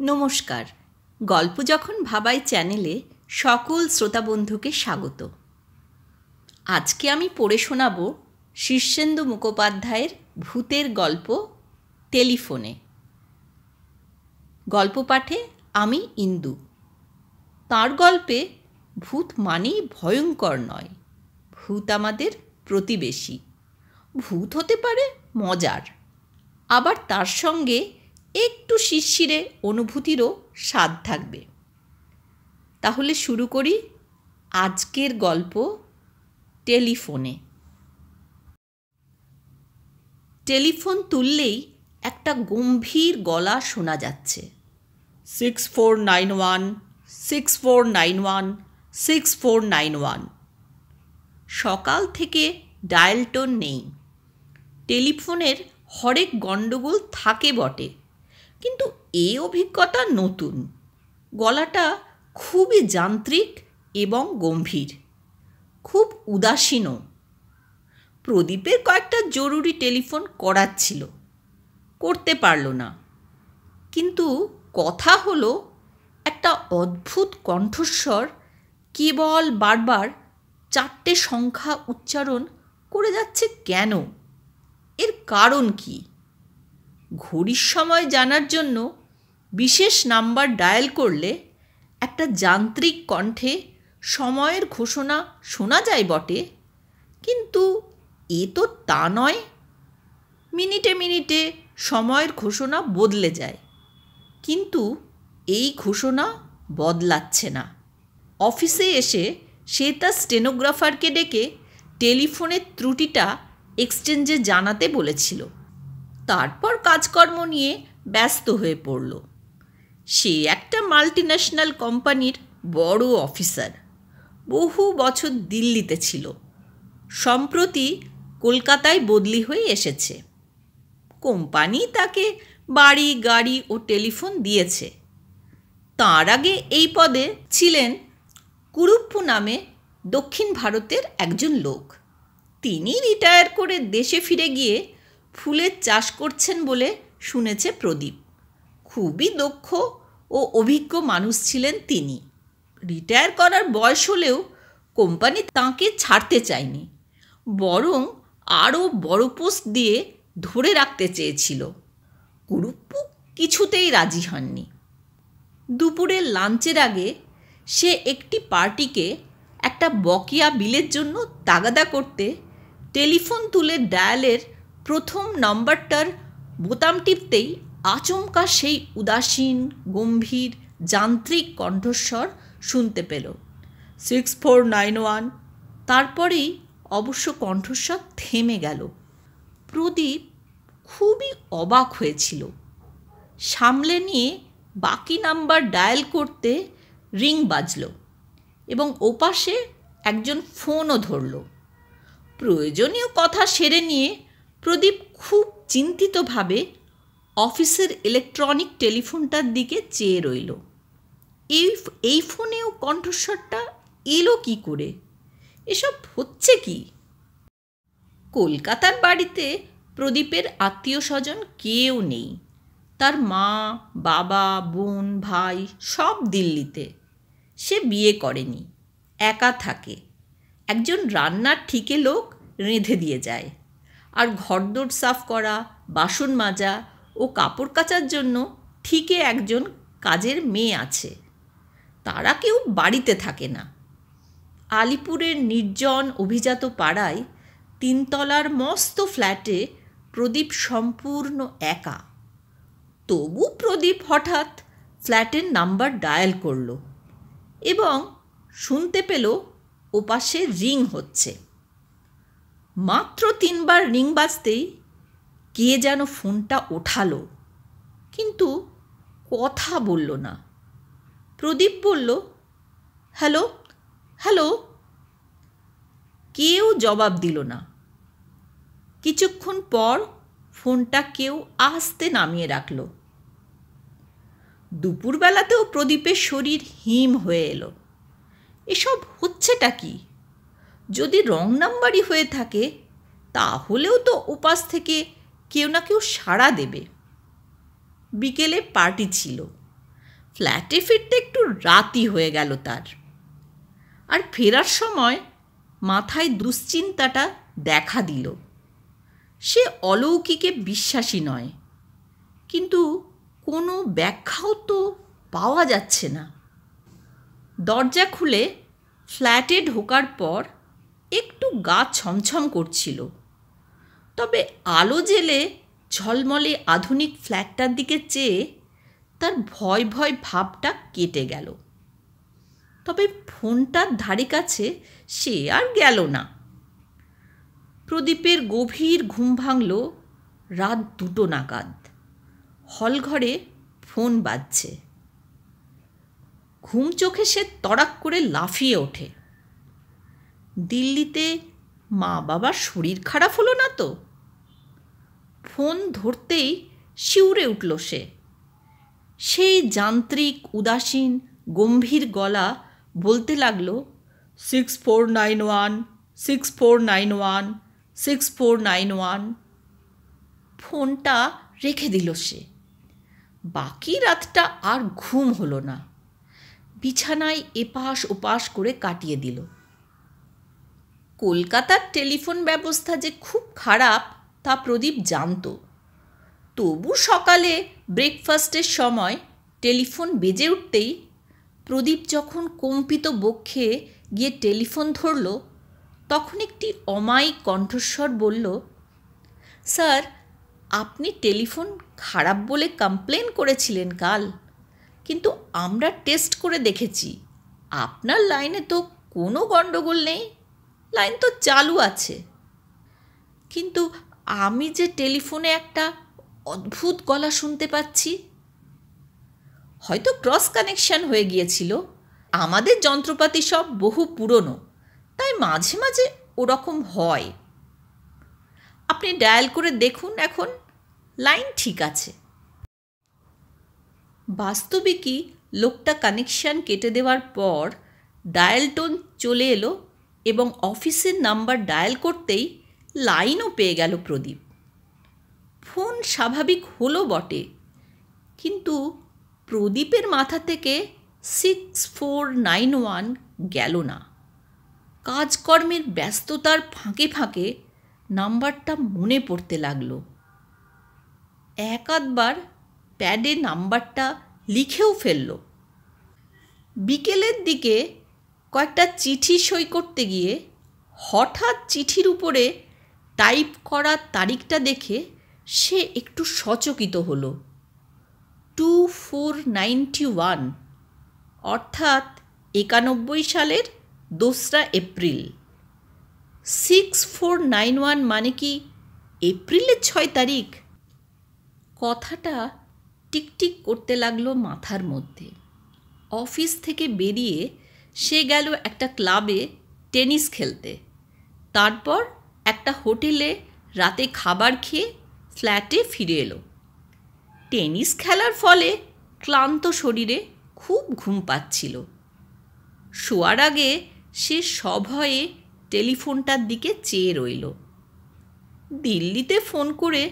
নমস্কার। গল্প যখন ভাবাই চ্যানেলে সকল শ্রোতা বন্ধুকে স্বাগত। আজকে আমি পড়ে শোনাব শীর্ষেন্দু মুখোপাধ্যায়ের ভূতের গল্প টেলিফোনে। গল্প পাঠে আমি ইন্দু। তাঁর গল্পে ভূত মানেই ভয়ঙ্কর নয়, ভূত আমাদের প্রতিবেশী। ভূত হতে পারে মজার, আবার তার সঙ্গে একটু শিরশিরে অনুভূতিরও স্বাদ থাকবে। তাহলে শুরু করি আজকের গল্প টেলিফোনে। টেলিফোন তুললেই একটা গম্ভীর গলা শোনা যাচ্ছে, 6491 6491 6491। সকাল থেকে ডায়াল টোন নেই। টেলিফোনের হরেক গণ্ডগোল থাকে বটে, কিন্তু এই অভিজ্ঞতা নতুন। গলাটা খুবই যান্ত্রিক এবং গম্ভীর, খুব উদাসীনও। প্রদীপের কয়েকটা জরুরি টেলিফোন করার ছিল, করতে পারল না। কিন্তু কথা হলো, একটা অদ্ভুত কণ্ঠস্বর কেবল বারবার 4টে সংখ্যা উচ্চারণ করে যাচ্ছে কেন? এর কারণ কি? ঘড়ির সময় জানার জন্য বিশেষ নাম্বার ডায়াল করলে একটা যান্ত্রিক কণ্ঠে সময়ের ঘোষণা শোনা যায় বটে, কিন্তু এ তো তা নয়। মিনিটে মিনিটে সময়ের ঘোষণা বদলে যায়, কিন্তু এই ঘোষণা বদলাচ্ছে না। অফিসে এসে সে তার স্টেনোগ্রাফারকে ডেকে টেলিফোনের ত্রুটিটা এক্সচেঞ্জে জানাতে বলেছিল। তারপর কাজকর্ম নিয়ে ব্যস্ত হয়ে পড়ল। সে একটা মাল্টিন্যাশনাল কোম্পানির বড় অফিসার, বহু বছর দিল্লিতে ছিল, সম্প্রতি কলকাতায় বদলি হয়ে এসেছে। কোম্পানি তাকে বাড়ি, গাড়ি ও টেলিফোন দিয়েছে। তার আগে এই পদে ছিলেন কুরুপ্পু নামে দক্ষিণ ভারতের একজন লোক। তিনি রিটায়ার করে দেশে ফিরে গিয়ে ফুলের চাষ করছেন বলে শুনেছে প্রদীপ। খুবই দক্ষ ও অভিজ্ঞ মানুষ ছিলেন তিনি। রিটায়ার করার বয়স হলেও কোম্পানি তাঁকে ছাড়তে চায়নি, বরং আরও বড় পোস্ট দিয়ে ধরে রাখতে চেয়েছিল। কুরুপ্পু কিছুতেই রাজি হননি। দুপুরের লাঞ্চের আগে সে একটি পার্টিকে একটা বকেয়া বিলের জন্য তাগাদা করতে টেলিফোন তুলে ডায়ালের প্রথম নম্বরটার বোতাম টিপতেই আচমকা সেই উদাসীন, গম্ভীর, যান্ত্রিক কণ্ঠস্বর শুনতে পেল, 6491। তারপরেই অবশ্য কণ্ঠস্বর থেমে গেল। প্রদীপ খুবই অবাক হয়েছিল। সামলে নিয়ে বাকি নাম্বার ডায়াল করতে রিং বাজল এবং ওপাশে একজন ফোনও ধরল। প্রয়োজনীয় কথা সেরে নিয়ে প্রদীপ খুব চিন্তিতভাবে অফিসের ইলেকট্রনিক টেলিফোনটার দিকে চেয়ে রইল। এই ফোনেও কণ্ঠস্বরটা এলো কি করে? এসব হচ্ছে কি? কলকাতার বাড়িতে প্রদীপের আত্মীয় স্বজন কেউ নেই। তার মা, বাবা, বোন, ভাই সব দিল্লিতে। সে বিয়ে করেনি, একা থাকে। একজন রান্নার ঠিকে লোক রেঁধে দিয়ে যায়, আর ঘরদোর সাফ করা, বাসন মাজা ও কাপড় কাচার জন্য ঠিকে একজন কাজের মেয়ে আছে। তারা কেউ বাড়িতে থাকে না। আলিপুরের নির্জন অভিজাত পাড়ায় 3 তলার মস্ত ফ্ল্যাটে প্রদীপ সম্পূর্ণ একা। তবু প্রদীপ হঠাৎ ফ্ল্যাটের নাম্বার ডায়াল করল এবং শুনতে পেল ওপাশে রিং হচ্ছে। মাত্র 3 বার রিং বাজতেই কে যেন ফোনটা ওঠালো, কিন্তু কথা বলল না। প্রদীপ বলল, হ্যালো হ্যালো। কেউ জবাব দিল না। কিছুক্ষণ পর ফোনটা কেউ আস্তে নামিয়ে রাখল। দুপুরবেলাতেও প্রদীপের শরীর হিম হয়ে এলো। এসব হচ্ছেটা কি? যদি রং নাম্বারই হয়ে থাকে, তাহলেও তো ওপাশ থেকে কেউ না কেউ সাড়া দেবে। বিকেলে পার্টি ছিল। ফ্ল্যাটে ফিরতে একটু রাতই হয়ে গেল তার। আর ফেরার সময় মাথায় দুশ্চিন্তাটা দেখা দিল। সে অলৌকিকে বিশ্বাসী নয়, কিন্তু কোনো ব্যাখ্যাও তো পাওয়া যাচ্ছে না। দরজা খুলে ফ্ল্যাটে ঢোকার পর একটু গা ছমছম করছিল, তবে আলো জেলে ঝলমলে আধুনিক ফ্ল্যাটটার দিকে চেয়ে তার ভয় ভয় ভাবটা কেটে গেল। তবে ফোনটার ধারে কাছে সে আর গেল না। প্রদীপের গভীর ঘুম ভাঙল রাত 2টো নাগাদ। হলঘরে ফোন বাজছে। ঘুম চোখে সে তড়াক করে লাফিয়ে ওঠে। দিল্লিতে মা বাবার শরীর খারাপ হলো না তো? ফোন ধরতেই শিউরে উঠল সে। সেই যান্ত্রিক উদাসীন গম্ভীর গলা বলতে লাগলো, 6491 6491 6491। ফোনটা রেখে দিল সে। বাকি রাতটা আর ঘুম হলো না। বিছানায় এপাশ ওপাশ করে কাটিয়ে দিল। কলকাতার টেলিফোন ব্যবস্থা যে খুব খারাপ তা প্রদীপ জানত। তবু সকালে ব্রেকফাস্টের সময় টেলিফোন বেজে উঠতেই প্রদীপ যখন কম্পিত বক্ষে গিয়ে টেলিফোন ধরল, তখন একটি অমায়িক কণ্ঠস্বর বলল, স্যার, আপনি টেলিফোন খারাপ বলে কমপ্লেন করেছিলেন কাল, কিন্তু আমরা টেস্ট করে দেখেছি আপনার লাইনে তো কোনো গণ্ডগোল নেই, লাইন তো চালু আছে। কিন্তু আমি যে টেলিফোনে একটা অদ্ভুত গলা শুনতে পাচ্ছি। হয়তো ক্রস কানেকশন হয়ে গিয়েছিল। আমাদের যন্ত্রপাতি সব বহু পুরনো, তাই মাঝে মাঝে ওরকম হয়। আপনি ডায়াল করে দেখুন, এখন লাইন ঠিক আছে। বাস্তবিকই লোকটা কানেকশান কেটে দেওয়ার পর ডায়াল টোন চলে এলো এবং অফিসের নাম্বার ডায়াল করতেই লাইনও পেয়ে গেল প্রদীপ। ফোন স্বাভাবিক হলো বটে, কিন্তু প্রদীপের মাথা থেকে 6491 গেল না। কাজকর্মের ব্যস্ততার ফাঁকে ফাঁকে নাম্বারটা মনে পড়তে লাগলো। এক আধবার প্যাডে নাম্বারটা লিখেও ফেলল। বিকেলের দিকে কয়েকটা চিঠি সই করতে গিয়ে হঠাৎ চিঠির উপরে টাইপ করা তারিখটা দেখে সে একটু সচকিত হলো। 2491, অর্থাৎ 91 সালের 2রা এপ্রিল। 6491 মানে কি এপ্রিলের 6 তারিখ? কথাটা টিকটিক করতে লাগলো মাথার মধ্যে। অফিস থেকে বেরিয়ে সে গেল একটা ক্লাবে টেনিস খেলতে। তারপর একটা হোটেলে রাতে খাবার খেয়ে ফ্ল্যাটে ফিরে এলো। টেনিস খেলার ফলে ক্লান্ত শরীরে খুব ঘুম পাচ্ছিল। শোয়ার আগে সে সভয়ে টেলিফোনটার দিকে চেয়ে রইল। দিল্লিতে ফোন করে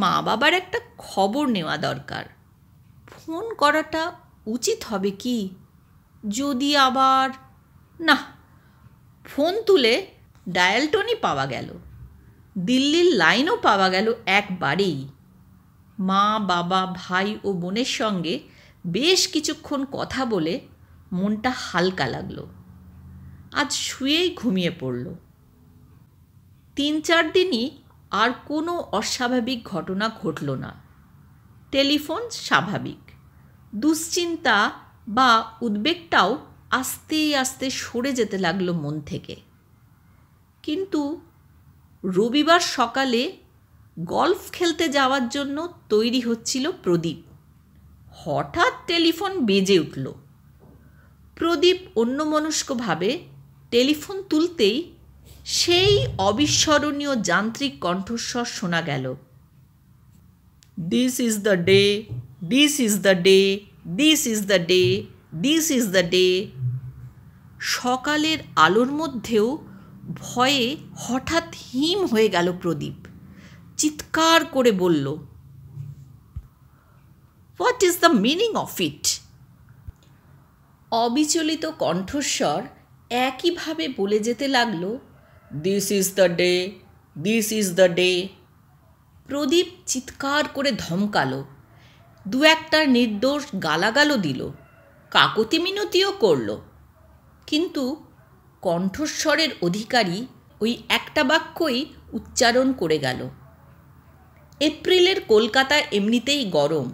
মা বাবার একটা খবর নেওয়া দরকার। ফোন করাটা উচিত হবে কি? যদি আবার না। ফোন তুলে ডায়াল টোনই পাওয়া গেল। দিল্লির লাইনও পাওয়া গেল একবারেই। মা বাবা ভাই ও বোনের সঙ্গে বেশ কিছুক্ষণ কথা বলে মনটা হালকা লাগলো। আজ শুয়েই ঘুমিয়ে পড়ল। 3-4 দিনই আর কোনো অস্বাভাবিক ঘটনা ঘটল না। টেলিফোন স্বাভাবিক। দুশ্চিন্তা বা উদ্বেগটাও আস্তে আস্তে সরে যেতে লাগলো মন থেকে। কিন্তু রবিবার সকালে গল্ফ খেলতে যাওয়ার জন্য তৈরি হচ্ছিল প্রদীপ। হঠাৎ টেলিফোন বেজে উঠল। প্রদীপ অন্যমনস্কভাবে টেলিফোন তুলতেই সেই অবিস্মরণীয় যান্ত্রিক কণ্ঠস্বর শোনা গেল, this is the day, this is the day, this is the day, this is the day. সকালের আলোর মধ্যেও ভয়ে হঠাৎ হিম হয়ে গেল প্রদীপ। চিৎকার করে বলল, what is the meaning of it? অবিচলিত কণ্ঠস্বর একইভাবে বলে যেতে লাগলো, this is the day, this is the day. Pradeep চিৎকার করে ধমকালো, দু একটা নির্দোষ গালাগালও দিল, কাকতি মিনতিও করল, কিন্তু কণ্ঠস্বরের অধিকারী ওই একটা বাক্যই উচ্চারণ করে গেল, এপ্রিলের কলকাতা এমনিতেই গরম।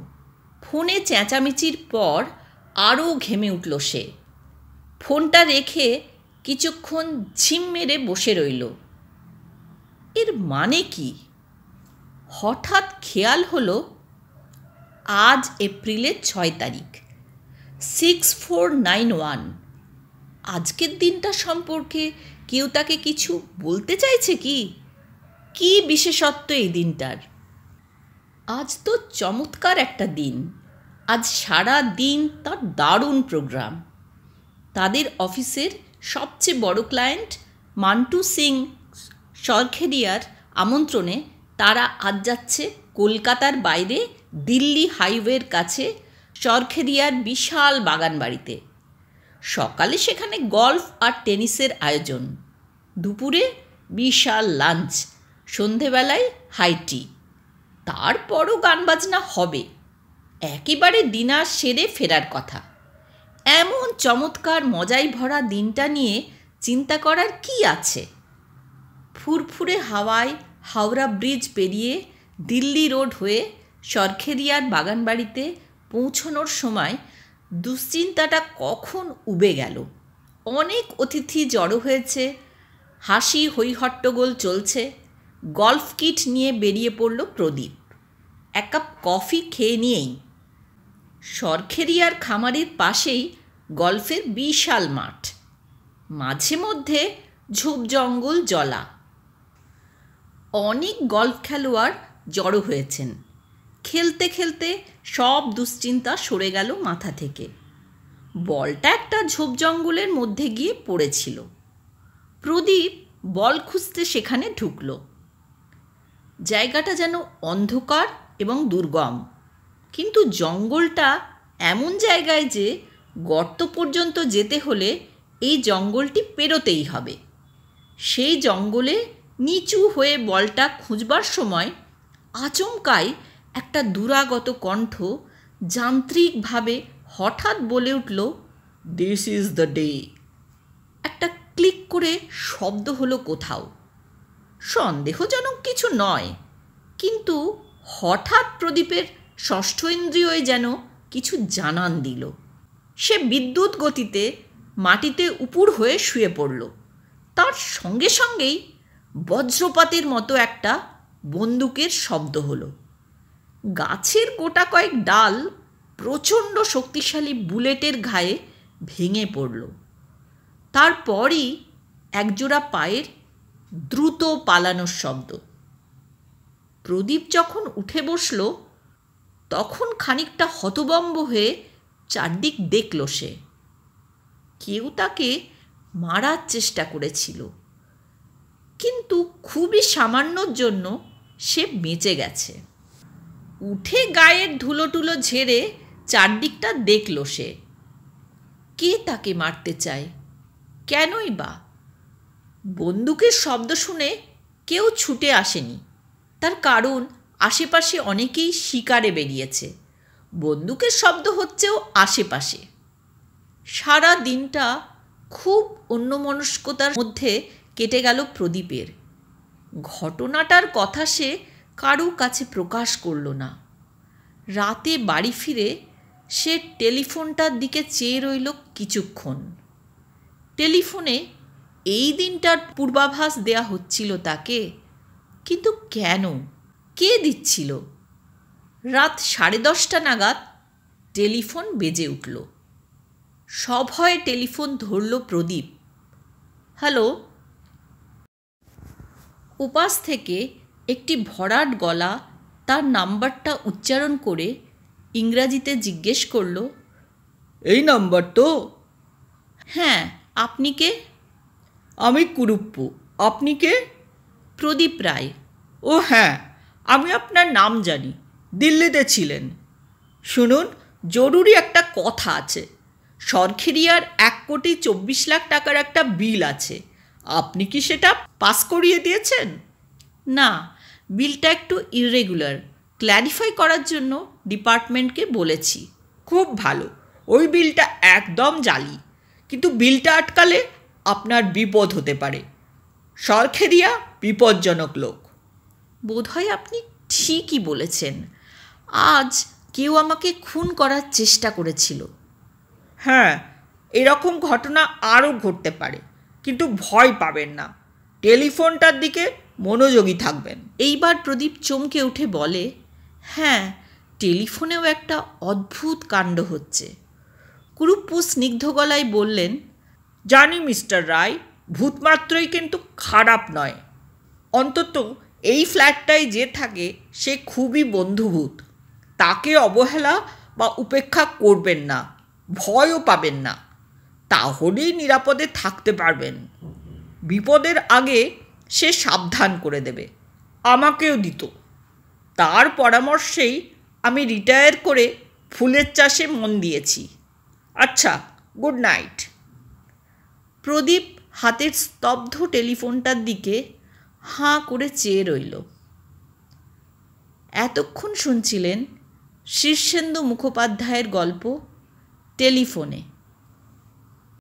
ফোনে চেঁচামেচির পর আরও ঘেমে উঠল সে। ফোনটা রেখে কিছুক্ষণ ঝিম মেরে বসে রইল। এর মানে কি? হঠাৎ খেয়াল হলো, আজ এপ্রিলের 6 তারিখ, 6491। আজকের দিনটা সম্পর্কে কেউ তাকে কিছু বলতে চাইছে কি? কি বিশেষত্ব এই দিনটার? আজ তো চমৎকার একটা দিন। আজ সারা দিন তার দারুণ প্রোগ্রাম। তাদের অফিসের সবচেয়ে বড় ক্লায়েন্ট মান্টু সিং সরখেদিয়ার আমন্ত্রণে তারা আজ যাচ্ছে কলকাতার বাইরে দিল্লি হাইওয়ের কাছে সরখেদিয়ার বিশাল বাগান বাড়িতে। সকালে সেখানে গল্ফ আর টেনিসের আয়োজন, দুপুরে বিশাল লাঞ্চ, সন্ধেবেলায় হাইটি, তারপরও গান বাজনা হবে। একেবারে ডিনার সেরে ফেরার কথা। এমন চমৎকার মজায় ভরা দিনটা নিয়ে চিন্তা করার কি আছে? ফুরফুরে হাওয়ায় হাওড়া ব্রিজ পেরিয়ে দিল্লি রোড হয়ে সরখেদিয়ার বাগানবাড়িতে পৌঁছনোর সময় দুশ্চিন্তাটা কখন উবে গেল। অনেক অতিথি জড়ো হয়েছে, হাসি হইহট্টগোল চলছে। গল্ফ কিট নিয়ে বেরিয়ে পড়ল প্রদীপ, এক কাপ কফি খেয়ে নিয়েই। সরখেদিয়ার খামারের পাশেই গল্ফের বিশাল মাঠ, মাঝে মধ্যে ঝোপ জঙ্গল জলা। অনেক গল্ফ খেলোয়াড় জড়ো হয়েছেন। খেলতে খেলতে সব দুশ্চিন্তা সরে গেল মাথা থেকে। বলটা একটা ঝোপ জঙ্গলের মধ্যে গিয়ে পড়েছিল। প্রদীপ বল খুঁজতে সেখানে ঢুকল। জায়গাটা যেন অন্ধকার এবং দুর্গম, কিন্তু জঙ্গলটা এমন জায়গায় যে গর্ত পর্যন্ত যেতে হলে এই জঙ্গলটি পেরোতেই হবে। সেই জঙ্গলে নিচু হয়ে বলটা খুঁজবার সময় আচমকাই একটা দুরাগত কণ্ঠ যান্ত্রিকভাবে হঠাৎ বলে উঠল, দিস ইজ দ্য ডে। একটা ক্লিক করে শব্দ হলো কোথাও। সন্দেহজনক কিছু নয়, কিন্তু হঠাৎ প্রদীপের ষষ্ঠ ইন্দ্রিয়ই যেন কিছু জানান দিল। সে বিদ্যুৎ গতিতে মাটিতে উপুড় হয়ে শুয়ে পড়ল। তার সঙ্গে সঙ্গেই বজ্রপাতের মতো একটা বন্দুকের শব্দ হলো। গাছের গোটা কয়েক ডাল প্রচণ্ড শক্তিশালী বুলেটের ঘায়ে ভেঙে পড়ল। তারপরই একজোড়া পায়ের দ্রুত পালানোর শব্দ। প্রদীপ যখন উঠে বসল, তখন খানিকটা হতভম্ব হয়ে চারদিক দেখল সে। কেউ তাকে মারার চেষ্টা করেছিল, কিন্তু খুবই সামান্যর জন্য সে বেঁচে গেছে। উঠে গায়ের ধুলো টুলো ঝেড়ে চারদিকটা দেখল সে। কে তাকে মারতে চায়? কেনই বা? বন্দুকের শব্দ শুনে কেউ ছুটে আসেনি, তার কারণ আশেপাশে অনেকেই শিকারে বেরিয়েছে। বন্দুকের শব্দ হচ্ছেও আশেপাশে। সারা দিনটা খুব অন্যমনস্কতার মধ্যে কেটে গেল প্রদীপের। ঘটনাটার কথা সে কারো কাছে প্রকাশ করল না। রাতে বাড়ি ফিরে সে টেলিফোনটার দিকে চেয়ে রইল কিছুক্ষণ। টেলিফোনে এই দিনটার পূর্বাভাস দেয়া হচ্ছিল তাকে, কিন্তু কেন? কে দিচ্ছিল? রাত 10:30 নাগাদ টেলিফোন বেজে উঠল। সভয়ে টেলিফোন ধরল প্রদীপ। হ্যালো। উপাস থেকে একটি ভরাট গলা তার নাম্বারটা উচ্চারণ করে ইংরাজিতে জিজ্ঞেস করল, এই নাম্বার তো? হ্যাঁ, আপনি কে? আমি কুরুপ্পু। আপনি কে? প্রদীপ রায়। ও হ্যাঁ, আমি আপনার নাম জানি, দিল্লিতে ছিলেন। শুনুন, জরুরি একটা কথা আছে। সরখেরিয়ার 1,24,00,000 টাকার একটা বিল আছে। আপনি কি সেটা পাস করিয়ে দিয়েছেন? না, বিলটা একটু ইররেগুলার। ক্ল্যারিফাই করার জন্য ডিপার্টমেন্টকে বলেছি। খুব ভালো, ওই বিলটা একদম জালি। কিন্তু বিলটা আটকালে আপনার বিপদ হতে পারে। সরখেরিয়া বিপজ্জনক লোক। বোধহয় আপনি ঠিকই বলেছেন। আজ কেউ আমাকে খুন করার চেষ্টা করেছিল। হ্যাঁ, এরকম ঘটনা আরও ঘটতে পারে, কিন্তু ভয় পাবেন না। টেলিফোনটার দিকে মনোযোগী থাকবেন। এইবার প্রদীপ চমকে উঠে বলে, হ্যাঁ, টেলিফোনেও একটা অদ্ভুত কাণ্ড হচ্ছে। কুরুপ্পু স্নিগ্ধ গলায় বললেন, জানি মিস্টার রায়, ভূতমাত্রই কিন্তু খারাপ নয়। অন্তত এই ফ্ল্যাটটায় যে থাকে সে খুবই বন্ধুভূত। তাকে অবহেলা বা উপেক্ষা করবেন না, ভয়ও পাবেন না। তাহলেই নিরাপদে থাকতে পারবেন। বিপদের আগে সে সাবধান করে দেবে, আমাকেও দিত। তার পরামর্শেই আমি রিটায়ার করে ফুলের চাষে মন দিয়েছি। আচ্ছা, গুড নাইট। প্রদীপ হাতের স্তব্ধ টেলিফোনটার দিকে হাঁ করে চেয়ে রইল। এতক্ষণ শুনছিলেন শীর্ষেন্দু মুখোপাধ্যায়ের গল্প টেলিফোনে।